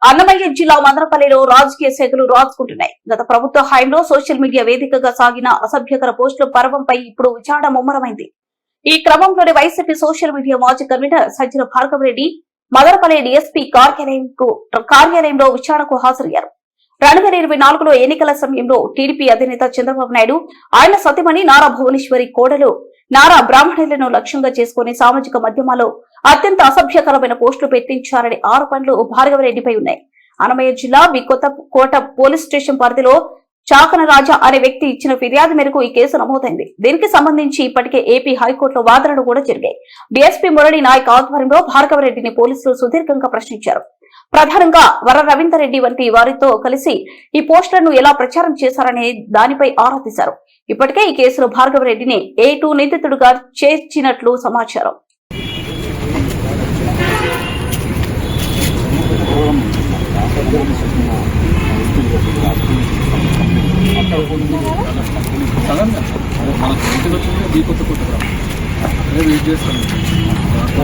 అన్నమయ్య జిల్లా మదనపల్లిలో రాజకీయ శాఖలు రాజుకుంటున్నాయి. గత ప్రభుత్వ హయాంలో సోషల్ మీడియా వేదికగా సాగిన అసభ్యకర పోస్టుల పర్వంపై ఇప్పుడు విచారణ ముమ్మరమైంది. ఈ క్రమంలోనే వైసీపీ సోషల్ మీడియా మాజీ కన్వీనర్ సజ్జల భార్గవరెడ్డి మదనపల్లి డీఎస్పీ కార్యాలయంలో విచారణకు హాజరయ్యారు. 2024లో ఎన్నికల సమయంలో టీడీపీ అధినేత చంద్రబాబు నాయుడు, ఆయన సతీమణి నారా భువనేశ్వరి కోడలు నారా బ్రాహ్మణులను లక్ష్యంగా చేసుకుని సామాజిక మాధ్యమాల్లో అత్యంత అసభ్యకరమైన పోస్టులు పెట్టించారనే ఆరోపణలు భార్గవరెడ్డిపై ఉన్నాయి. అన్నమయ్య జిల్లా కోట పోలీస్ స్టేషన్ పరిధిలో చాకన రాజా అనే వ్యక్తి ఇచ్చిన ఫిర్యాదు మేరకు ఈ కేసు నమోదైంది. దీనికి సంబంధించి ఇప్పటికే ఏపీ హైకోర్టులో వాదనలు కూడా జరిగాయి. డీఎస్పీ మురళి నాయక్ ఆధ్వర్యంలో భార్గవరెడ్డిని పోలీసులు సుదీర్ఘంగా ప్రశ్నించారు. ప్రధానంగా వర రవీందర్ రెడ్డి వంటి వారితో కలిసి ఈ పోస్టులను ఎలా ప్రచారం చేశారనే దానిపై ఆరా తీశారు. ఇప్పటికే ఈ కేసులో భార్గవరెడ్డిని A2 నిందితుడుగా చేర్చినట్లు సమాచారం. సడన్గా మనకు వెయిట్ చేస్తాను.